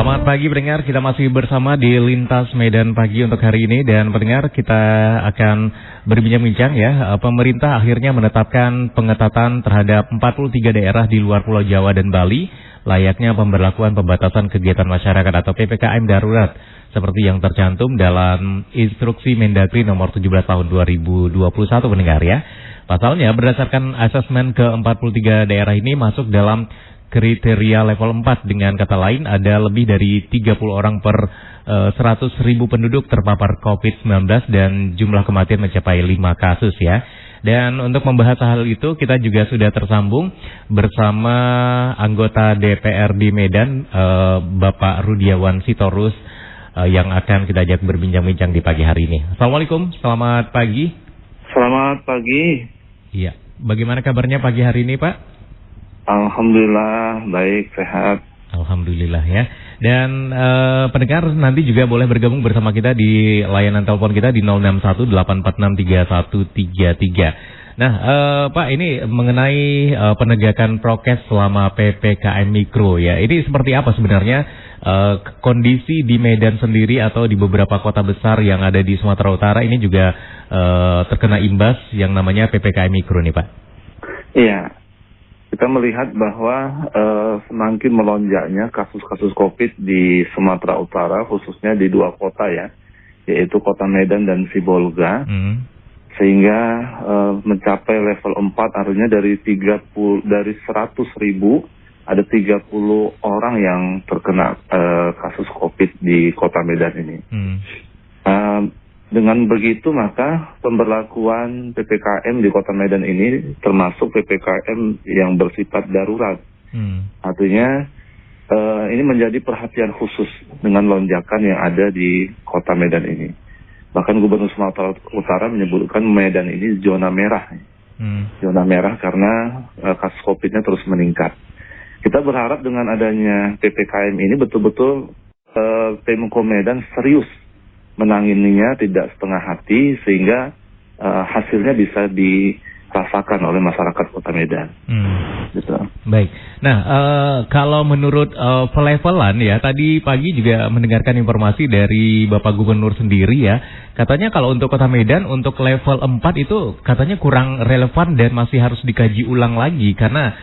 Selamat pagi pendengar, kita masih bersama di Lintas Medan Pagi untuk hari ini. Dan pendengar, kita akan berbincang-bincang ya. Pemerintah akhirnya menetapkan pengetatan terhadap 43 daerah di luar Pulau Jawa dan Bali, layaknya pemberlakuan pembatasan kegiatan masyarakat atau PPKM darurat, seperti yang tercantum dalam Instruksi Mendagri nomor 17 tahun 2021 pendengar ya. Pasalnya, berdasarkan asesmen ke-43 daerah ini masuk dalam kriteria level 4, dengan kata lain ada lebih dari 30 orang per 100.000 penduduk terpapar COVID-19 dan jumlah kematian mencapai 5 kasus ya. Dan untuk membahas hal itu kita juga sudah tersambung bersama anggota DPRD Medan, Bapak Rudiawan Sitorus, yang akan kita ajak berbincang-bincang di pagi hari ini. Assalamualaikum, selamat pagi. Selamat pagi. Iya, bagaimana kabarnya pagi hari ini Pak? Alhamdulillah, baik, sehat. Alhamdulillah ya. Dan pendengar nanti juga boleh bergabung bersama kita di layanan telepon kita di 061-846-3133. Nah, Pak, ini mengenai penegakan prokes selama PPKM Mikro ya. Ini seperti apa sebenarnya kondisi di Medan sendiri atau di beberapa kota besar yang ada di Sumatera Utara ini juga terkena imbas yang namanya PPKM Mikro nih, Pak? Iya. Kita melihat bahwa semakin melonjaknya kasus-kasus COVID di Sumatera Utara, khususnya di dua kota ya, yaitu Kota Medan dan Sibolga, sehingga mencapai level 4, artinya dari 100.000 ada 30 orang yang terkena kasus COVID di Kota Medan ini. Dengan begitu maka pemberlakuan PPKM di Kota Medan ini termasuk PPKM yang bersifat darurat. Artinya ini menjadi perhatian khusus dengan lonjakan yang ada di Kota Medan ini. Bahkan Gubernur Sumatera Utara menyebutkan Medan ini zona merah. Zona merah karena kasus COVID-nya terus meningkat. Kita berharap dengan adanya PPKM ini betul-betul Pemko Medan serius menangininya, tidak setengah hati, sehingga hasilnya bisa dirasakan oleh masyarakat Kota Medan. Gitu. Baik. Nah, kalau menurut pelevelan ya, tadi pagi juga mendengarkan informasi dari Bapak Gubernur sendiri ya, katanya kalau untuk Kota Medan untuk level 4 itu katanya kurang relevan dan masih harus dikaji ulang lagi karena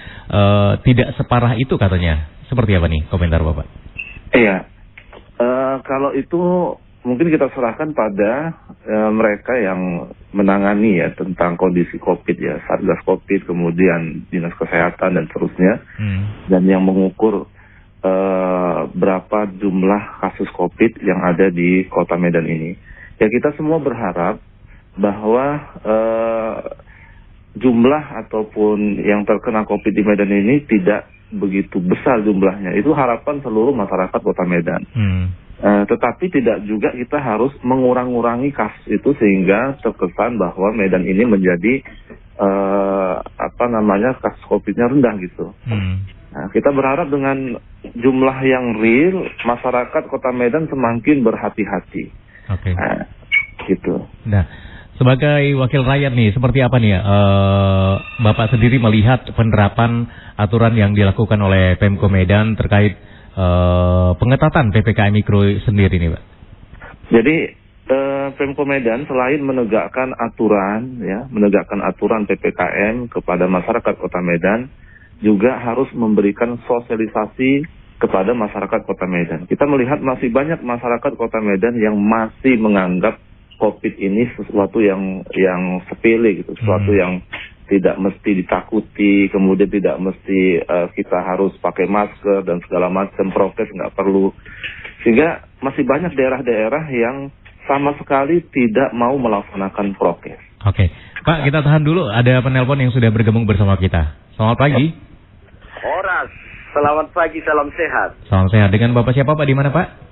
tidak separah itu katanya. Seperti apa nih komentar Bapak? Iya, kalau itu mungkin kita serahkan pada mereka yang menangani ya tentang kondisi COVID ya, Satgas COVID, kemudian Dinas Kesehatan dan seterusnya, dan yang mengukur berapa jumlah kasus COVID yang ada di Kota Medan ini. Ya kita semua berharap bahwa jumlah ataupun yang terkena COVID di Medan ini tidak begitu besar jumlahnya. Itu harapan seluruh masyarakat Kota Medan. Tetapi tidak juga kita harus mengurang-urangi kasus itu sehingga terkesan bahwa Medan ini menjadi kasus COVID-nya rendah gitu. Nah, kita berharap dengan jumlah yang real, masyarakat Kota Medan semakin berhati-hati. Oke. Gitu. Nah, sebagai wakil rakyat nih, seperti apa nih Bapak sendiri melihat penerapan aturan yang dilakukan oleh Pemko Medan terkait pengetatan PPKM Mikro sendiri nih, Pak? Jadi Pemko Medan selain menegakkan aturan PPKM kepada masyarakat Kota Medan, juga harus memberikan sosialisasi kepada masyarakat Kota Medan. Kita melihat masih banyak masyarakat Kota Medan yang masih menganggap COVID ini sesuatu yang sepele gitu, sesuatu yang tidak mesti ditakuti, kemudian tidak mesti kita harus pakai masker dan segala macam, prokes nggak perlu. Sehingga masih banyak daerah-daerah yang sama sekali tidak mau melaksanakan prokes. Oke, Pak, kita tahan dulu. Ada penelpon yang sudah bergabung bersama kita. Selamat pagi. Horas, selamat pagi, salam sehat. Salam sehat. Dengan Bapak siapa Pak? Di mana Pak?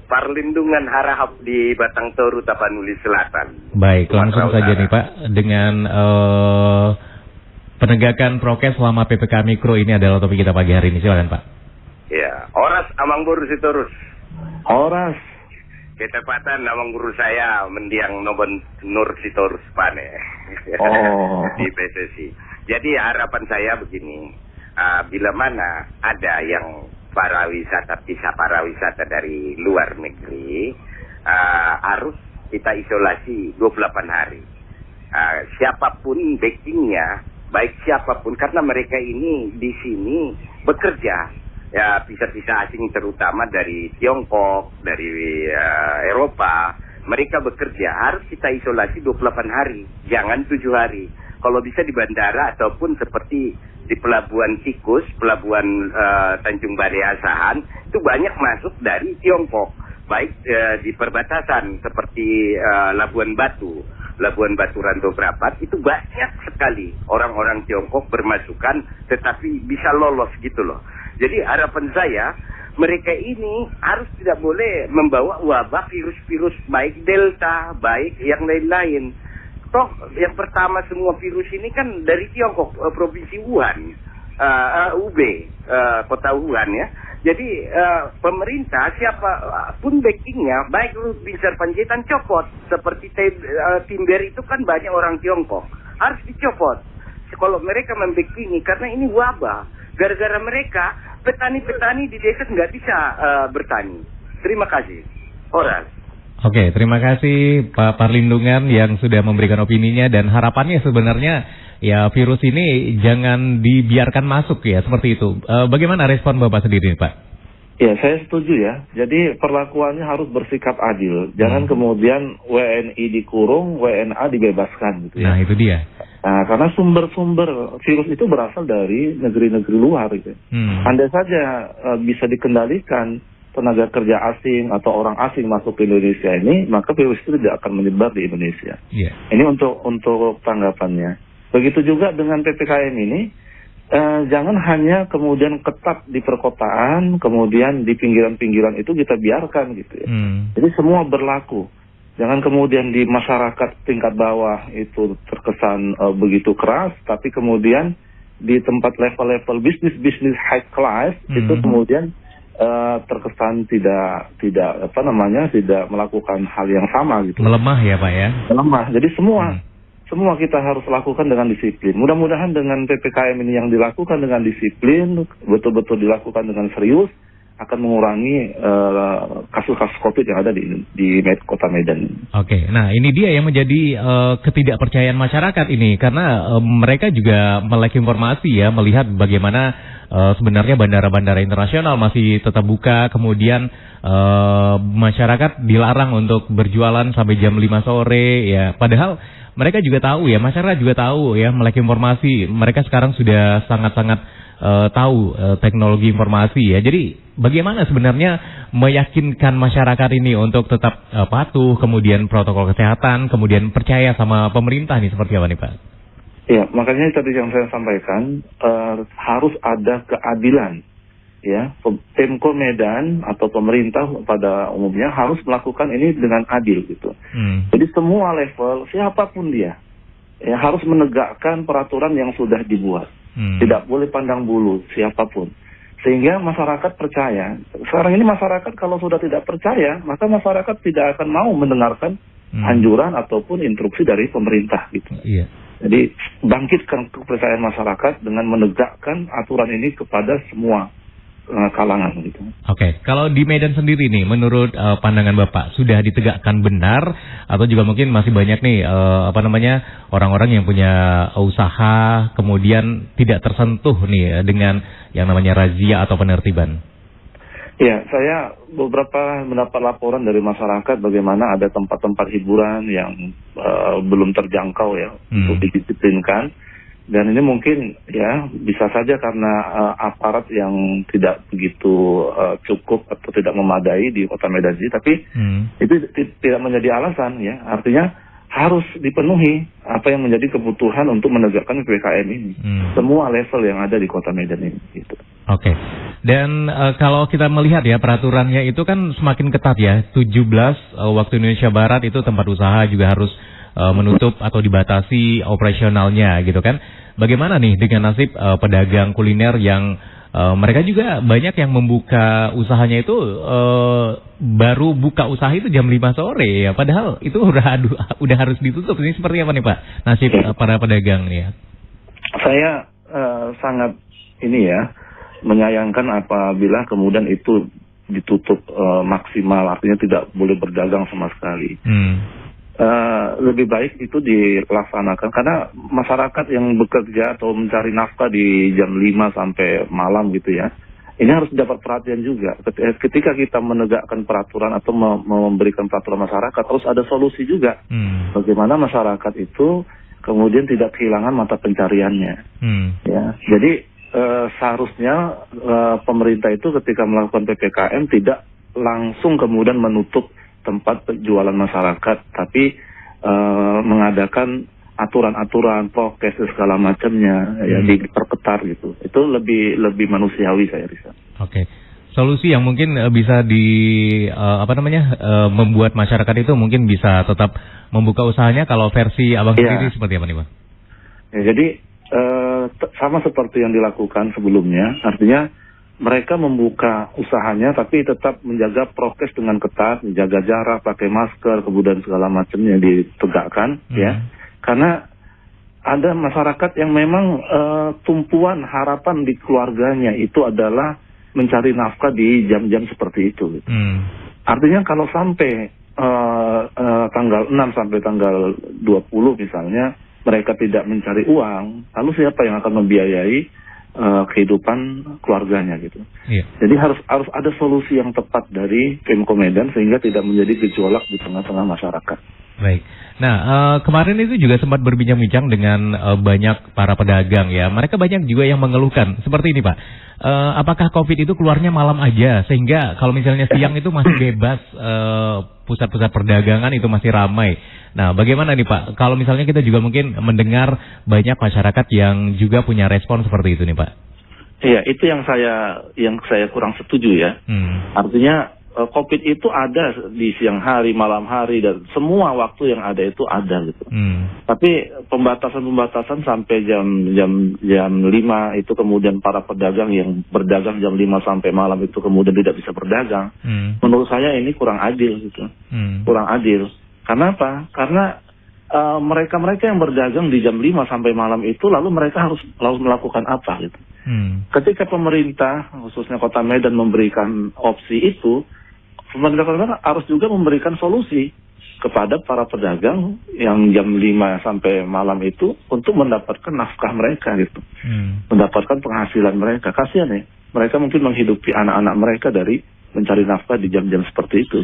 Perlindungan Harahap di Batang Toru, Tapanuli Selatan. Baik, langsung saja nih Pak. Dengan penegakan prokes selama PPKM Mikro ini adalah topik kita pagi hari ini. Silakan Pak. Ya, Horas Amang Buru Sitorus. Horas. Ketepatan Amang Guru saya mendiang Noben Nur Sitorus Pane. Di PSSI. Jadi harapan saya begini, bila mana ada yang visa pariwisata dari luar negeri harus kita isolasi 28 hari. Siapapun backingnya, baik siapapun, karena mereka ini di sini bekerja, ya visa-visa asing terutama dari Tiongkok, dari Eropa, mereka bekerja, harus kita isolasi 28 hari, jangan 7 hari. Kalau bisa di bandara ataupun seperti di Pelabuhan Tikus, Pelabuhan Tanjung Balai Asahan, itu banyak masuk dari Tiongkok, baik di perbatasan seperti Labuan Batu Rantau Prapat, itu banyak sekali orang-orang Tiongkok bermasukan, tetapi bisa lolos gitu loh. Jadi harapan saya, mereka ini harus tidak boleh membawa wabah virus-virus baik Delta, baik yang lain-lain. Toh yang pertama semua virus ini kan dari Tiongkok, provinsi Wuhan, kota Wuhan ya. Jadi pemerintah siapapun backingnya, baik Luhut Binsar Panjaitan copot. Seperti Timber itu kan banyak orang Tiongkok, harus dicopot. Kalau mereka membackingi, karena ini wabah. Gara-gara mereka, petani-petani di desa nggak bisa bertani. Terima kasih. Horas. Oke, terima kasih Pak Parlindungan yang sudah memberikan opininya, dan harapannya sebenarnya ya virus ini jangan dibiarkan masuk ya, seperti itu. Bagaimana respon Bapak sendiri Pak? Ya, saya setuju ya. Jadi perlakuannya harus bersikap adil. Jangan kemudian WNI dikurung, WNA dibebaskan gitu ya. Nah, itu dia. Nah, karena sumber-sumber virus itu berasal dari negeri-negeri luar gitu. Andai saja bisa dikendalikan tenaga kerja asing atau orang asing masuk ke Indonesia ini, maka virus itu tidak akan menyebar di Indonesia. Ini untuk tanggapannya. Begitu juga dengan PPKM ini, jangan hanya kemudian ketat di perkotaan, kemudian di pinggiran-pinggiran itu kita biarkan gitu ya. Jadi semua berlaku. Jangan kemudian di masyarakat tingkat bawah itu terkesan begitu keras, tapi kemudian di tempat level-level bisnis high class itu kemudian terkesan tidak melakukan hal yang sama gitu. Melemah ya Pak ya? Melemah. Jadi semua kita harus lakukan dengan disiplin. Mudah-mudahan dengan PPKM ini yang dilakukan dengan disiplin, betul-betul dilakukan dengan serius, akan mengurangi kasus-kasus COVID yang ada di Kota Medan. Oke, nah ini dia yang menjadi ketidakpercayaan masyarakat ini, karena mereka juga melek informasi ya, melihat bagaimana sebenarnya bandara-bandara internasional masih tetap buka, kemudian masyarakat dilarang untuk berjualan sampai jam 5 sore ya, padahal mereka juga tahu ya, masyarakat juga tahu ya, melek informasi, mereka sekarang sudah sangat-sangat tahu teknologi informasi ya. Jadi bagaimana sebenarnya meyakinkan masyarakat ini untuk tetap patuh, kemudian protokol kesehatan, kemudian percaya sama pemerintah nih, seperti apa nih Pak? Ya, makanya tadi yang saya sampaikan, harus ada keadilan. Ya, Pemko Medan atau pemerintah pada umumnya harus melakukan ini dengan adil gitu. Jadi semua level, siapapun dia, ya harus menegakkan peraturan yang sudah dibuat. Tidak boleh pandang bulu siapapun. Sehingga masyarakat percaya. Sekarang ini masyarakat kalau sudah tidak percaya, maka masyarakat tidak akan mau mendengarkan anjuran ataupun instruksi dari pemerintah gitu. Jadi bangkitkan kepercayaan masyarakat dengan menegakkan aturan ini kepada semua kalangan gitu. Oke, kalau di Medan sendiri nih, menurut pandangan Bapak sudah ditegakkan benar atau juga mungkin masih banyak nih orang-orang yang punya usaha kemudian tidak tersentuh nih dengan yang namanya razia atau penertiban? Ya, saya beberapa mendapat laporan dari masyarakat bagaimana ada tempat-tempat hiburan yang belum terjangkau ya untuk didisiplinkan. Dan ini mungkin ya bisa saja karena aparat yang tidak begitu cukup atau tidak memadai di Kota Medan ini, tapi itu tidak menjadi alasan ya. Artinya harus dipenuhi apa yang menjadi kebutuhan untuk menegakkan PPKM ini. Semua level yang ada di Kota Medan ini gitu. Oke. Dan kalau kita melihat ya peraturannya itu kan semakin ketat ya. 17 waktu Indonesia Barat itu tempat usaha juga harus menutup atau dibatasi operasionalnya gitu kan. Bagaimana nih dengan nasib pedagang kuliner yang mereka juga banyak yang membuka usahanya itu baru buka usaha itu jam 5 sore ya, padahal itu udah harus ditutup. Ini seperti apa nih Pak nasib para pedagang nih ya? Saya sangat menyayangkan apabila kemudian itu ditutup maksimal, artinya tidak boleh berdagang sama sekali. Lebih baik itu dilaksanakan karena masyarakat yang bekerja atau mencari nafkah di jam 5 sampai malam gitu ya, ini harus dapat perhatian juga. Ketika kita menegakkan peraturan atau memberikan peraturan masyarakat, harus ada solusi juga. Bagaimana masyarakat itu kemudian tidak kehilangan mata pencariannya. Ya, jadi seharusnya pemerintah itu ketika melakukan PPKM tidak langsung kemudian menutup tempat penjualan masyarakat, tapi mengadakan aturan-aturan, prokes segala macamnya, ya diperketat gitu. Itu lebih manusiawi saya rasa. Oke. Solusi yang mungkin bisa membuat masyarakat itu mungkin bisa tetap membuka usahanya, kalau versi Abang sendiri seperti apa nih, Bang? Ya, jadi sama seperti yang dilakukan sebelumnya, artinya mereka membuka usahanya tapi tetap menjaga prokes dengan ketat, menjaga jarak, pakai masker, kemudian segala macamnya ditegakkan, ya. Karena ada masyarakat yang memang tumpuan harapan di keluarganya itu adalah mencari nafkah di jam-jam seperti itu. Gitu. Artinya kalau sampai tanggal 6 sampai tanggal 20 misalnya mereka tidak mencari uang, lalu siapa yang akan membiayai kehidupan keluarganya gitu. Jadi harus ada solusi yang tepat dari Pemko Medan sehingga tidak menjadi gejolak di tengah-tengah masyarakat. Baik. Nah, kemarin itu juga sempat berbincang-bincang dengan banyak para pedagang ya. Mereka banyak juga yang mengeluhkan seperti ini, Pak. Apakah COVID itu keluarnya malam aja sehingga kalau misalnya siang itu masih bebas, pusat-pusat perdagangan itu masih ramai. Nah, bagaimana nih Pak? Kalau misalnya kita juga mungkin mendengar banyak masyarakat yang juga punya respon seperti itu nih Pak. Iya, itu yang saya kurang setuju ya. Artinya COVID itu ada di siang hari, malam hari, dan semua waktu yang ada itu ada gitu. Tapi pembatasan sampai jam 5 itu kemudian para pedagang yang berdagang jam 5 sampai malam itu kemudian tidak bisa berdagang. Menurut saya ini kurang adil gitu. Kurang adil. Karena apa? Karena mereka yang berdagang di jam 5 sampai malam itu lalu mereka harus melakukan apa gitu. Ketika pemerintah khususnya Kota Medan memberikan opsi itu, pemerintah harus juga memberikan solusi kepada para pedagang yang jam 5 sampai malam itu untuk mendapatkan nafkah mereka gitu. Mendapatkan penghasilan mereka. Kasihan ya, mereka mungkin menghidupi anak-anak mereka dari mencari nafkah di jam-jam seperti itu.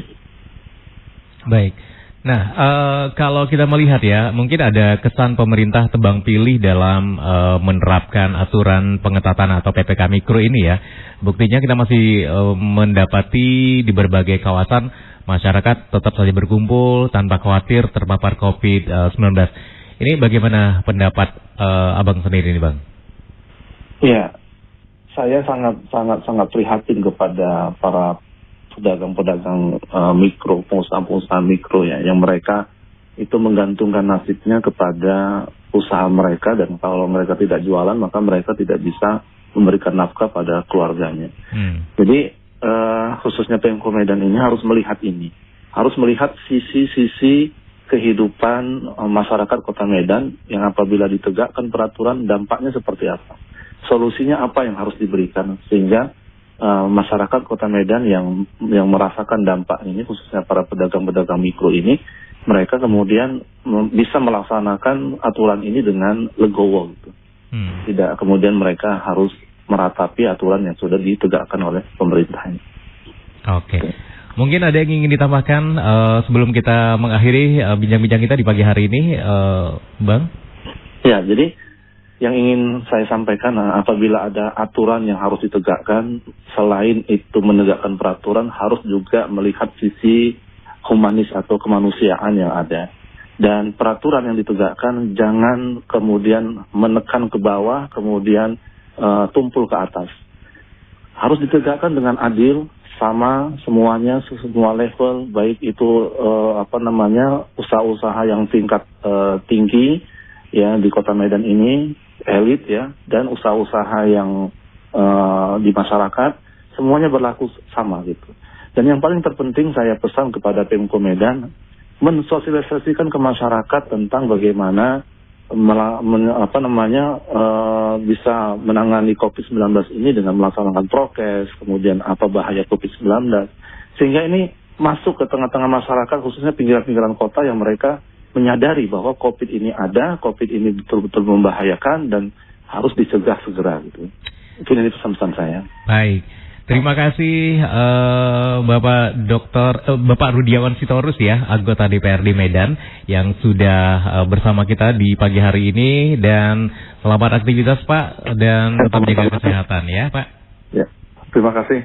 Baik. Nah, kalau kita melihat ya, mungkin ada kesan pemerintah tebang pilih dalam menerapkan aturan pengetatan atau PPK Mikro ini ya. Buktinya kita masih mendapati di berbagai kawasan masyarakat tetap saja berkumpul tanpa khawatir terpapar COVID-19. Ini bagaimana pendapat Abang sendiri nih Bang? Iya, saya sangat prihatin kepada para pedagang-pedagang mikro, pengusaha-pengusaha mikro ya, yang mereka itu menggantungkan nasibnya kepada usaha mereka, dan kalau mereka tidak jualan maka mereka tidak bisa memberikan nafkah pada keluarganya. Jadi khususnya Pemko Medan ini harus melihat ini, harus melihat sisi-sisi kehidupan masyarakat Kota Medan yang apabila ditegakkan peraturan dampaknya seperti apa, solusinya apa yang harus diberikan sehingga masyarakat Kota Medan yang merasakan dampak ini, khususnya para pedagang-pedagang mikro ini, mereka kemudian bisa melaksanakan aturan ini dengan legowo gitu. Tidak kemudian mereka harus meratapi aturan yang sudah ditegakkan oleh pemerintah ini. Oke. Mungkin ada yang ingin ditambahkan sebelum kita mengakhiri bincang-bincang kita di pagi hari ini, Bang? Ya, jadi yang ingin saya sampaikan, apabila ada aturan yang harus ditegakkan, selain itu menegakkan peraturan, harus juga melihat sisi humanis atau kemanusiaan yang ada. Dan peraturan yang ditegakkan jangan kemudian menekan ke bawah, kemudian tumpul ke atas. Harus ditegakkan dengan adil, sama semuanya, semua level, baik itu usaha-usaha yang tingkat tinggi ya di Kota Medan ini, elit ya, dan usaha-usaha yang di masyarakat, semuanya berlaku sama gitu. Dan yang paling terpenting saya pesan kepada Pemko Medan, mensosialisasikan ke masyarakat tentang bagaimana bisa menangani COVID-19 ini dengan melaksanakan prokes, kemudian apa bahaya COVID-19, sehingga ini masuk ke tengah-tengah masyarakat, khususnya pinggiran-pinggiran kota yang mereka menyadari bahwa COVID ini ada, COVID ini betul-betul membahayakan dan harus dicegah segera gitu. Mungkin ini pesan-pesan saya. Baik. Terima kasih Bapak Rudiawan Sitorus ya, anggota DPRD Medan yang sudah bersama kita di pagi hari ini, dan selamat aktivitas Pak, dan tetap jaga kesehatan ya Pak. Ya, terima kasih.